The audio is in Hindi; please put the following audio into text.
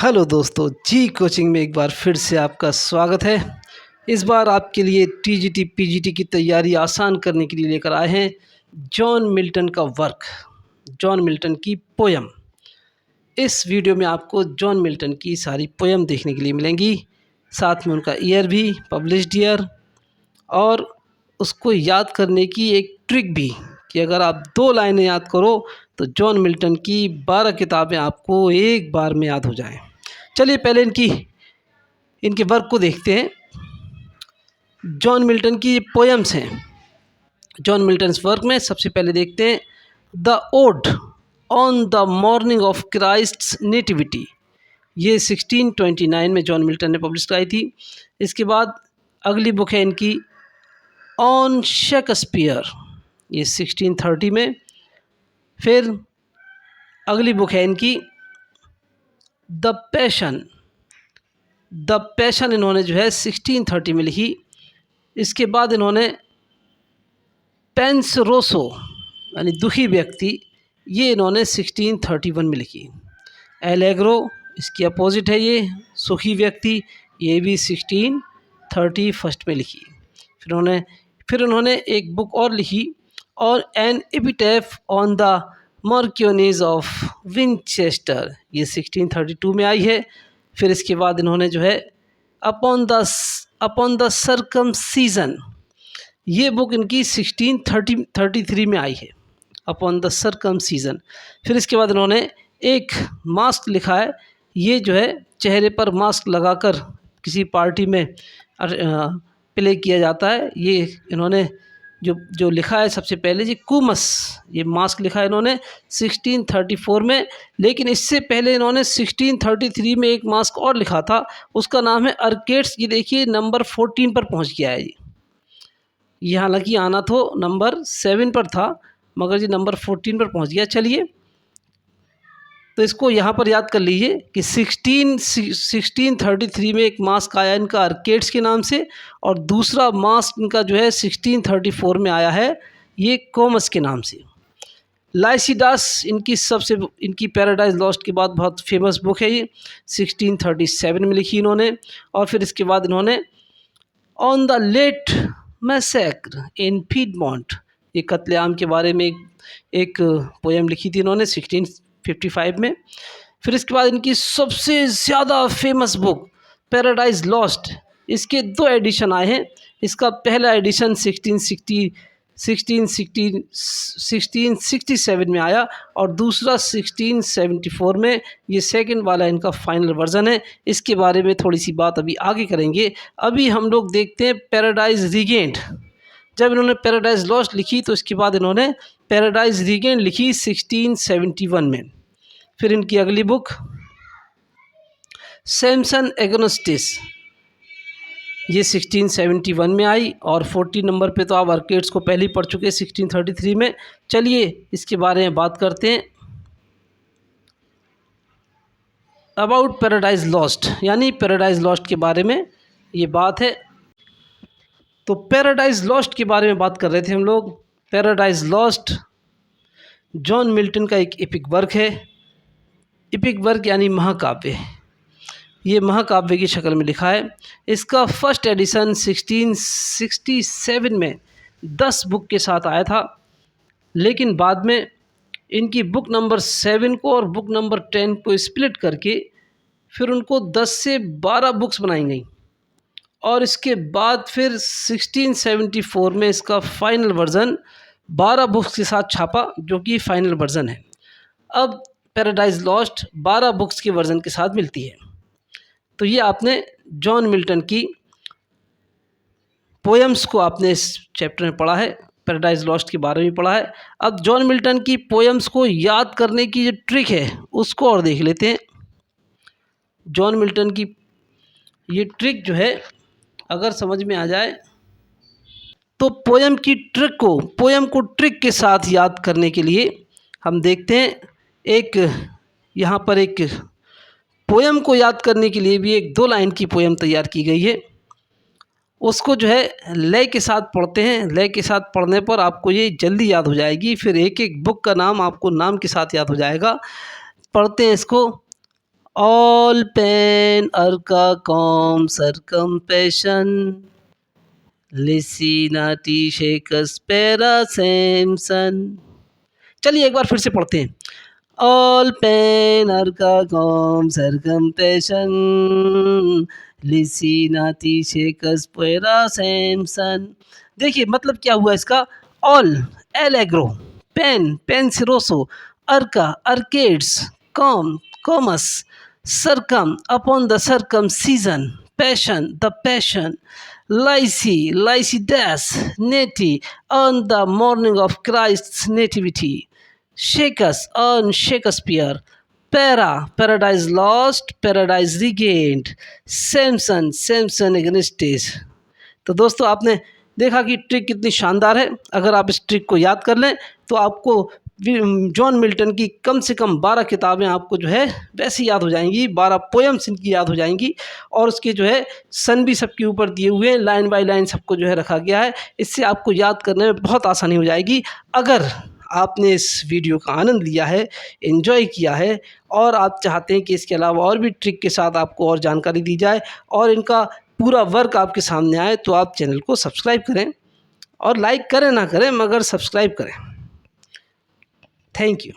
हेलो दोस्तों, जी कोचिंग में एक बार फिर से आपका स्वागत है। इस बार आपके लिए टीजीटी पीजीटी की तैयारी आसान करने के लिए लेकर आए हैं जॉन मिल्टन का वर्क, जॉन मिल्टन की पोयम। इस वीडियो में आपको जॉन मिल्टन की सारी पोयम देखने के लिए मिलेंगी, साथ में उनका ईयर भी, पब्लिश्ड ईयर, और उसको याद करने की एक ट्रिक भी कि अगर आप 2 लाइनें याद करो तो जॉन मिल्टन की 12 किताबें आपको एक बार में याद हो जाएं। चलिए पहले इनके वर्क को देखते हैं। जॉन मिल्टन की पोएम्स हैं। जॉन मिल्टन्स वर्क में सबसे पहले देखते हैं the ode on the morning of Christ's nativity. ये 1629 में जॉन मिल्टन ने पब्लिश कराई थी। इसके बाद अगली बुक है इनकी ऑन शेक्सपियर, ये 1630 में। फिर अगली बुक है इनकी द पैशन। द पैशन इन्होंने जो है 1630 में लिखी। इसके बाद इन्होंने पेंसरोसो यानी दुखी व्यक्ति, ये इन्होंने 1631 में लिखी। एलेग्रो इसकी अपोजिट है, ये सुखी व्यक्ति, ये भी 1631 में लिखी। फिर उन्होंने एक बुक और लिखी और an epitaph on the Marchioness of Winchester, ये 1632 में आई है। फिर इसके बाद इन्होंने जो है अपॉन द सर्कमसीजन, ये बुक इनकी 1633 में आई है, अपॉन द सर्कमसीजन। फिर इसके बाद इन्होंने एक मास्क लिखा है, ये जो है चेहरे पर मास्क लगाकर किसी पार्टी में प्ले किया जाता है। ये इन्होंने जो लिखा है सबसे पहले जी कूमस, ये मास्क लिखा है इन्होंने 1634 में। लेकिन इससे पहले इन्होंने 1633 में एक मास्क और लिखा था, उसका नाम है अर्केड्स। ये देखिए नंबर 14 पर पहुंच गया है। ये हालांकि आना तो नंबर 7 पर था, मगर जी नंबर 14 पर पहुंच गया। चलिए तो इसको यहाँ पर याद कर लीजिए कि 1633 में एक मास्क आया इनका अर्केड्स के नाम से, और दूसरा मास्क इनका जो है 1634 में आया है, ये कॉमस के नाम से। लाइसिडास इनकी पैराडाइज लॉस्ट के बाद बहुत फेमस बुक है, ये 1637 में लिखी इन्होंने। और फिर इसके बाद इन्होंने on the late massacre in Piedmont, ये कत्लेआम के बारे में एक पोएम लिखी थी इन्होंने 1655 में। फिर इसके बाद इनकी सबसे ज़्यादा फेमस बुक पैराडाइज लॉस्ट, इसके 2 एडिशन आए हैं। इसका पहला एडिशन 1667 में आया और दूसरा 1674 में। ये सेकंड वाला इनका फाइनल वर्जन है। इसके बारे में थोड़ी सी बात अभी आगे करेंगे। अभी हम लोग देखते हैं पैराडाइज रीगेंड। जब इन्होंने पैराडाइज लॉस्ट लिखी तो इसके बाद इन्होंने पैराडाइज रीगेंड लिखी 1671 में। फिर इनकी अगली बुक सैमसन एग्नोस्टिस, ये 1671 में आई। और 14 नंबर पे तो आप अर्केड्स को पहले ही पढ़ चुके 1633 में। चलिए इसके बारे में बात करते हैं। अबाउट पैराडाइज लॉस्ट, यानी पैराडाइज लॉस्ट के बारे में ये बात है। तो पैराडाइज लॉस्ट के बारे में बात कर रहे थे हम लोग। पैराडाइज लॉस्ट जॉन मिल्टन का एक एपिक वर्क है। एपिक वर्क यानी महाकाव्य, ये महाकाव्य की शक्ल में लिखा है। इसका फर्स्ट एडिशन 1667 में 10 बुक के साथ आया था, लेकिन बाद में इनकी बुक नंबर 7 को और बुक नंबर 10 को स्प्लिट करके फिर उनको 10 से 12 बुक्स बनाई गई। और इसके बाद फिर 1674 में इसका फाइनल वर्ज़न 12 बुक्स के साथ छापा, जो कि फाइनल वर्ज़न है। अब पैराडाइज लॉस्ट 12 बुक्स के वर्ज़न के साथ मिलती है। तो ये आपने जॉन मिल्टन की पोएम्स को आपने इस चैप्टर में पढ़ा है, पैराडाइज लॉस्ट के बारे में पढ़ा है। अब जॉन मिल्टन की पोएम्स को याद करने की जो ट्रिक है उसको और देख लेते हैं। जॉन मिल्टन की ये ट्रिक जो है अगर समझ में आ जाए तो पोएम को ट्रिक के साथ याद करने के लिए हम देखते हैं। यहाँ पर एक पोएम को याद करने के लिए भी एक 2 लाइन की पोएम तैयार की गई है। उसको जो है लय के साथ पढ़ते हैं। लय के साथ पढ़ने पर आपको ये जल्दी याद हो जाएगी। फिर एक एक बुक का नाम आपको नाम के साथ याद हो जाएगा। पढ़ते हैं इसको। All pen arca com circumpassion lysinati Shakespeare Samson. चलिए एक बार फिर से पढ़ते हैं। All pen arca com circumpassion lysinati Shakespeare Samson. देखिए मतलब क्या हुआ इसका। All Allegro, pen Penseroso, arca Arcades, com Comus, circum upon the circumcision, passion the passion, lyci Lycidas, nati on the morning of Christ's nativity, shakes on Shakespeare, para paradise lost paradise regained, Samson Samson Agonistes. तो दोस्तों आपने देखा कि ट्रिक कितनी शानदार है। अगर आप इस ट्रिक को याद कर लें तो आपको जॉन मिल्टन की कम से कम 12 किताबें आपको जो है वैसी याद हो जाएंगी, 12 पोएम्स इनकी याद हो जाएंगी। और उसके जो है सन भी सबके ऊपर दिए हुए हैं, लाइन बाय लाइन सबको जो है रखा गया है। इससे आपको याद करने में बहुत आसानी हो जाएगी। अगर आपने इस वीडियो का आनंद लिया है, एंजॉय किया है और आप चाहते हैं कि इसके अलावा और भी ट्रिक के साथ आपको और जानकारी दी जाए और इनका पूरा वर्क आपके सामने आए, तो आप चैनल को सब्सक्राइब करें और लाइक करें ना करें मगर सब्सक्राइब करें। Thank you.